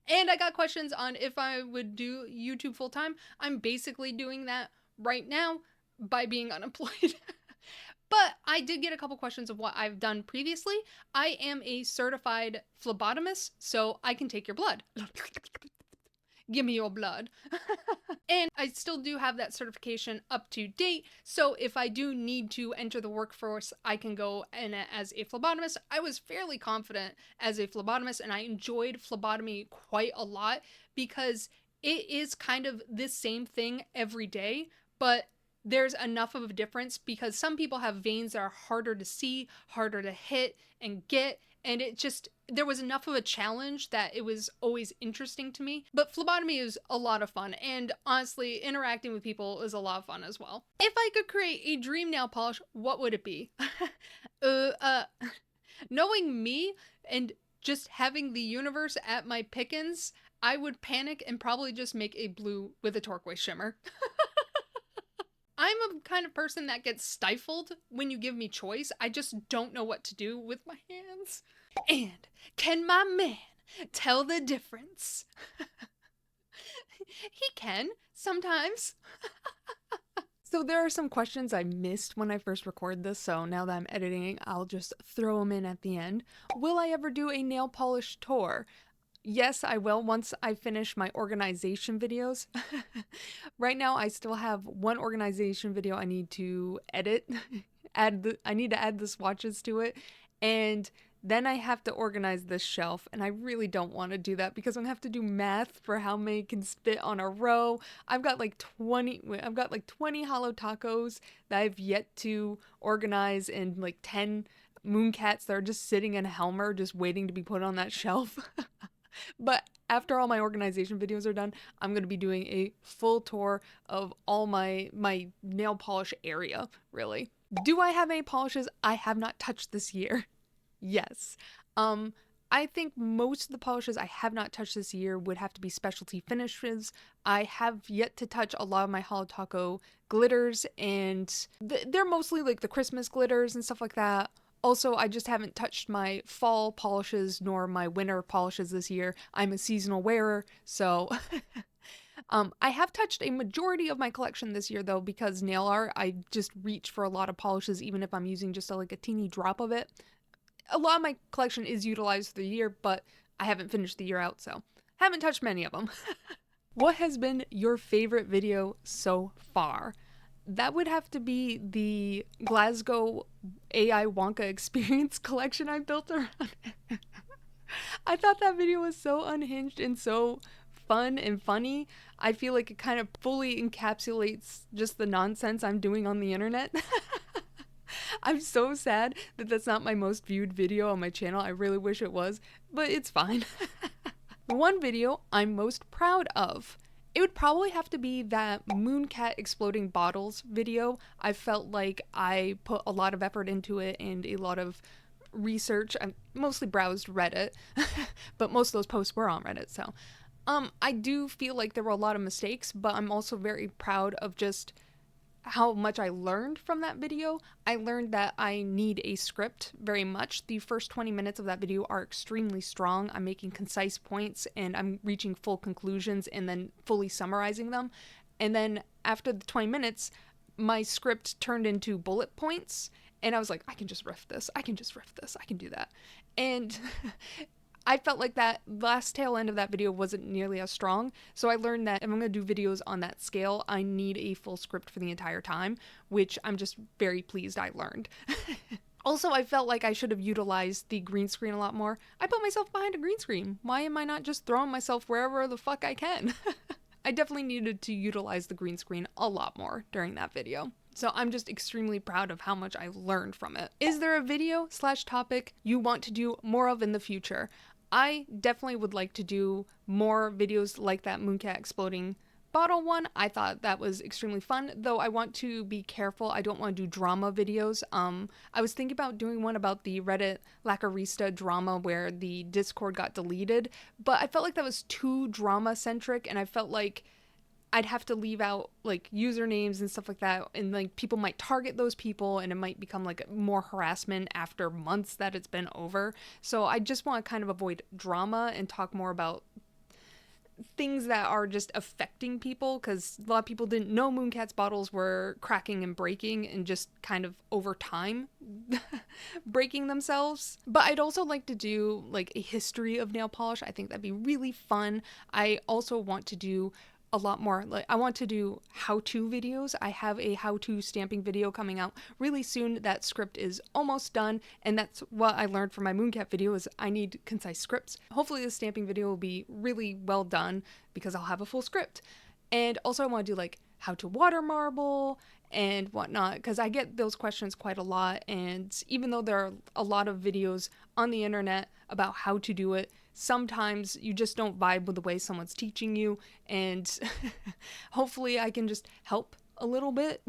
And I got questions on if I would do YouTube full time. I'm basically doing that right now by being unemployed. But I did get a couple questions of what I've done previously. I am a certified phlebotomist, so I can take your blood. Give me your blood. And I still do have that certification up to date, so if I do need to enter the workforce, I can go in as a phlebotomist. I was fairly confident as a phlebotomist, and I enjoyed phlebotomy quite a lot because it is kind of the same thing every day, but there's enough of a difference because some people have veins that are harder to see, harder to hit and get, and there was enough of a challenge that it was always interesting to me. But phlebotomy is a lot of fun, and honestly, interacting with people is a lot of fun as well. If I could create a dream nail polish, what would it be? Knowing me and just having the universe at my pickings, I would panic and probably just make a blue with a turquoise shimmer. I'm a kind of person that gets stifled when you give me choice. I just don't know what to do with my hands. And can my man tell the difference? He can, sometimes. So there are some questions I missed when I first recorded this, so now that I'm editing, I'll just throw them in at the end. Will I ever do a nail polish tour? Yes, I will once I finish my organization videos. Right now, I still have one organization video I need to edit. I need to add the swatches to it, and then I have to organize this shelf, and I really don't want to do that because I'm gonna have to do math for how many can fit on a row. I've got like 20 hollow tacos that I've yet to organize, and like 10 moon cats that are just sitting in a Helmer just waiting to be put on that shelf. But after all my organization videos are done, I'm going to be doing a full tour of all my nail polish area, really. Do I have any polishes I have not touched this year? Yes. I think most of the polishes I have not touched this year would have to be specialty finishes. I have yet to touch a lot of my Holo Taco glitters, and they're mostly like the Christmas glitters and stuff like that. Also, I just haven't touched my fall polishes nor my winter polishes this year. I'm a seasonal wearer, so I have touched a majority of my collection this year though, because nail art, I just reach for a lot of polishes even if I'm using just like a teeny drop of it. A lot of my collection is utilized for the year, but I haven't finished the year out, so haven't touched many of them. What has been your favorite video so far? That would have to be the Glasgow AI Wonka experience collection I built around it. I thought that video was so unhinged and so fun and funny. I feel like it kind of fully encapsulates just the nonsense I'm doing on the internet. I'm so sad that that's not my most viewed video on my channel. I really wish it was, but it's fine. One video I'm most proud of. It would probably have to be that Mooncat exploding bottles video. I felt like I put a lot of effort into it and a lot of research. I mostly browsed Reddit, but most of those posts were on Reddit, so. I do feel like there were a lot of mistakes, but I'm also very proud of just how much I learned from that video. I learned that I need a script very much. The first 20 minutes of that video are extremely strong. I'm making concise points and I'm reaching full conclusions and then fully summarizing them. And then after the 20 minutes, my script turned into bullet points and I was like, I can just riff this. I can just riff this. I can do that. And I felt like that last tail end of that video wasn't nearly as strong, so I learned that if I'm going to do videos on that scale, I need a full script for the entire time, which I'm just very pleased I learned. Also, I felt like I should have utilized the green screen a lot more. I put myself behind a green screen. Why am I not just throwing myself wherever the fuck I can? I definitely needed to utilize the green screen a lot more during that video. So I'm just extremely proud of how much I've learned from it. Is there a video/topic you want to do more of in the future? I definitely would like to do more videos like that Mooncat exploding bottle one. I thought that was extremely fun, though I want to be careful. I don't want to do drama videos. I was thinking about doing one about the Reddit Lacarista drama where the Discord got deleted, but I felt like that was too drama centric, and I felt like I'd have to leave out like usernames and stuff like that, and like people might target those people and it might become like more harassment after months that it's been over. So I just want to kind of avoid drama and talk more about things that are just affecting people, because a lot of people didn't know Mooncat's bottles were cracking and breaking and just kind of over time breaking themselves. But I'd also like to do like a history of nail polish. I think that'd be really fun. I also want to do a lot more, like I want to do how-to videos. I have a how-to stamping video coming out really soon. That script is almost done, and that's what I learned from my Mooncat video is I need concise scripts. Hopefully the stamping video will be really well done because I'll have a full script. And also I want to do like how to water marble and whatnot, because I get those questions quite a lot, and even though there are a lot of videos on the internet about how to do it, sometimes you just don't vibe with the way someone's teaching you, and hopefully I can just help a little bit.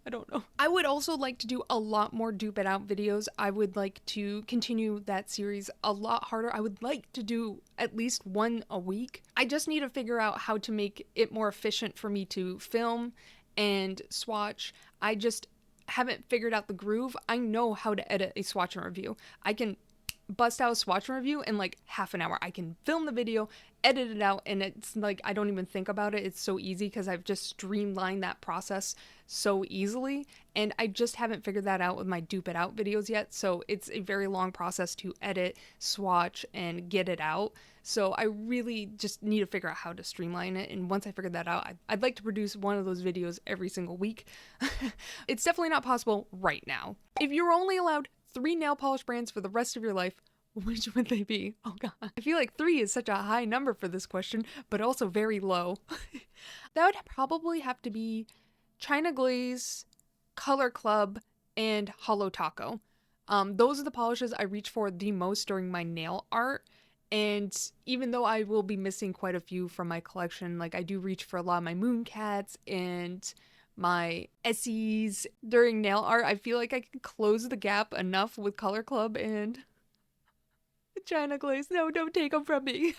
I don't know. I would also like to do a lot more dupe it out videos. I would like to continue that series a lot harder. I would like to do at least one a week. I just need to figure out how to make it more efficient for me to film and swatch. I just haven't figured out the groove. I know how to edit a swatch and review. I can bust out a swatch and review in like half an hour. I can film the video, edit it out, and it's like I don't even think about it. It's so easy because I've just streamlined that process so easily, and I just haven't figured that out with my dupe it out videos yet. So it's a very long process to edit, swatch, and get it out. So I really just need to figure out how to streamline it, and once I figure that out, I'd like to produce one of those videos every single week. It's definitely not possible right now. If you were only allowed 3 nail polish brands for the rest of your life, which would they be? Oh god. I feel like 3 is such a high number for this question, but also very low. That would probably have to be China Glaze, Color Club, and Holo Taco. Those are the polishes I reach for the most during my nail art. And even though I will be missing quite a few from my collection, like I do reach for a lot of my moon cats and my Essies during nail art, I feel like I can close the gap enough with Color Club and China Glaze. No, don't take them from me.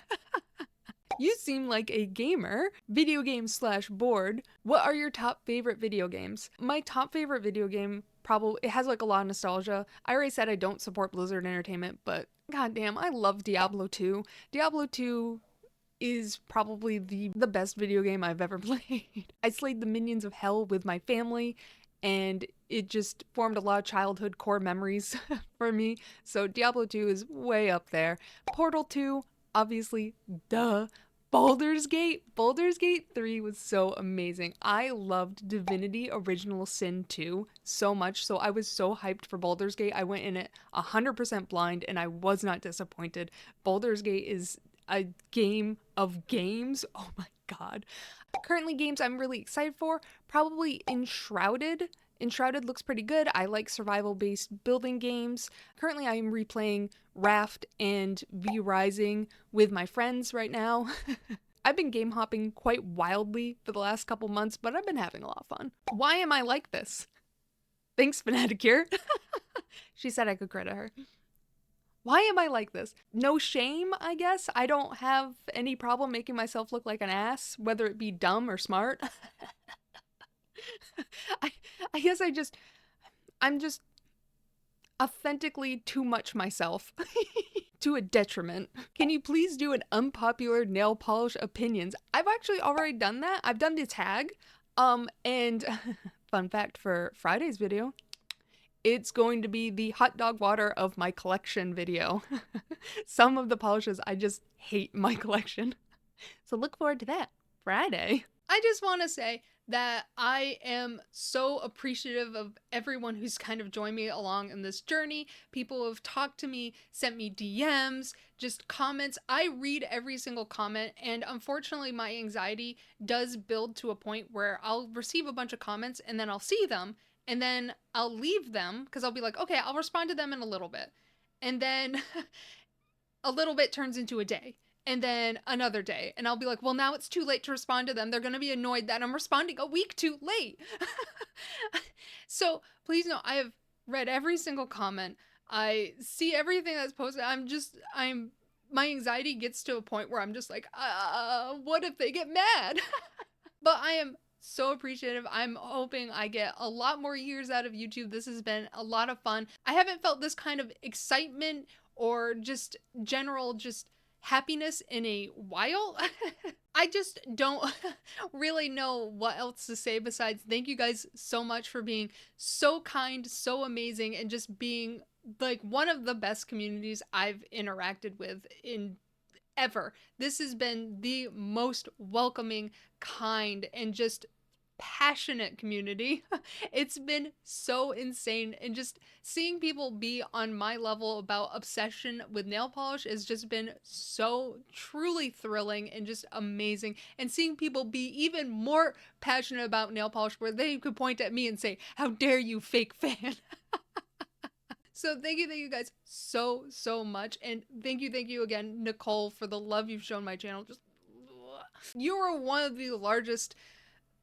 You seem like a gamer. Video game / board. What are your top favorite video games? My top favorite video game probably, it has like a lot of nostalgia. I already said I don't support Blizzard Entertainment, but goddamn, I love Diablo 2. Diablo 2 is probably the best video game I've ever played. I slayed the minions of hell with my family, and it just formed a lot of childhood core memories for me. So Diablo 2 is way up there. Portal 2, obviously, duh. Baldur's Gate 3 was so amazing. I loved Divinity Original Sin 2 so much, so I was so hyped for Baldur's Gate. I went in it 100% blind, and I was not disappointed. Baldur's Gate is a game of games. Oh my god. Currently, games I'm really excited for, probably Enshrouded. Enshrouded looks pretty good. I like survival-based building games. Currently, I am replaying Raft and V Rising with my friends right now. I've been game hopping quite wildly for the last couple months, but I've been having a lot of fun. Why am I like this? Thanks, Fanaticure. She said I could credit her. Why am I like this? No shame, I guess. I don't have any problem making myself look like an ass, whether it be dumb or smart. I guess I'm just authentically too much myself. To a detriment. Can you please do an unpopular nail polish opinions? I've actually already done that. I've done the tag. And fun fact for Friday's video, it's going to be the hot dog water of my collection video. Some of the polishes, I just hate my collection. So look forward to that Friday. I just want to say that I am so appreciative of everyone who's kind of joined me along in this journey. People have talked to me, sent me DMs, just comments. I read every single comment, and unfortunately my anxiety does build to a point where I'll receive a bunch of comments and then I'll see them and then I'll leave them because I'll be like, okay, I'll respond to them in a little bit. And then a little bit turns into a day. And then another day, and I'll be like, well, now it's too late to respond to them. They're going to be annoyed that I'm responding a week too late. So please know, I have read every single comment. I see everything that's posted. My anxiety gets to a point where I'm just like, what if they get mad? But I am so appreciative. I'm hoping I get a lot more years out of YouTube. This has been a lot of fun. I haven't felt this kind of excitement or just general happiness in a while. I just don't really know what else to say besides thank you guys so much for being so kind, so amazing, and just being like one of the best communities I've interacted with in ever. This has been the most welcoming, kind, and just passionate community. It's been so insane, and just seeing people be on my level about obsession with nail polish has just been so truly thrilling and just amazing, and seeing people be even more passionate about nail polish where they could point at me and say, how dare you, fake fan. So thank you guys so much, and thank you again, Nicole, for the love you've shown my channel. Just you are one of the largest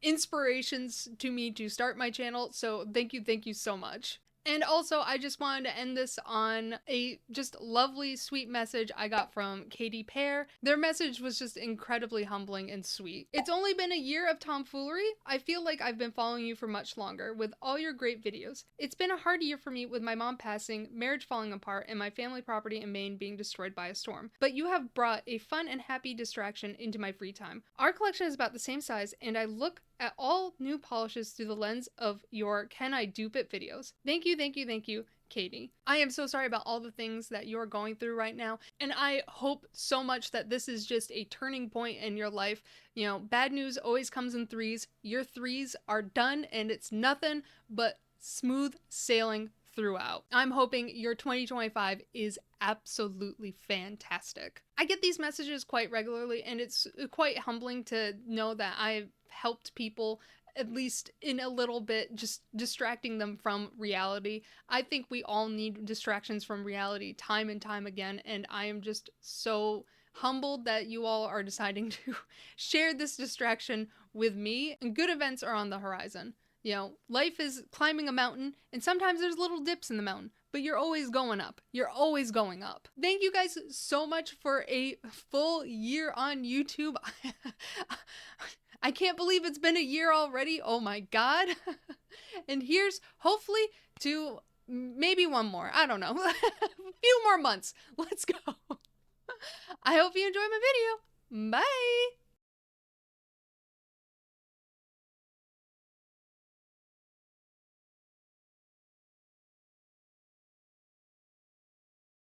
inspirations to me to start my channel, so thank you so much. And also, I just wanted to end this on a just lovely, sweet message I got from Katiepare. Their message was just incredibly humbling and sweet. It's only been a year of tomfoolery. I feel like I've been following you for much longer with all your great videos. It's been a hard year for me with my mom passing, marriage falling apart, and my family property in Maine being destroyed by a storm. But you have brought a fun and happy distraction into my free time. Our collection is about the same size, and I look at all new polishes through the lens of your Can I Dupe It videos. Thank you, Katie. I am so sorry about all the things that you're going through right now, and I hope so much that this is just a turning point in your life. You know, bad news always comes in threes. Your threes are done, and it's nothing but smooth sailing throughout. I'm hoping your 2025 is absolutely fantastic. I get these messages quite regularly, and it's quite humbling to know that I've helped people at least in a little bit, just distracting them from reality. I think we all need distractions from reality time and time again, and I am just so humbled that you all are deciding to share this distraction with me. And good events are on the horizon. You know, life is climbing a mountain, and sometimes there's little dips in the mountain, but you're always going up. You're always going up. Thank you guys so much for a full year on YouTube. I can't believe it's been a year already. Oh my God. And here's hopefully to maybe one more. I don't know. A few more months. Let's go. I hope you enjoyed my video. Bye.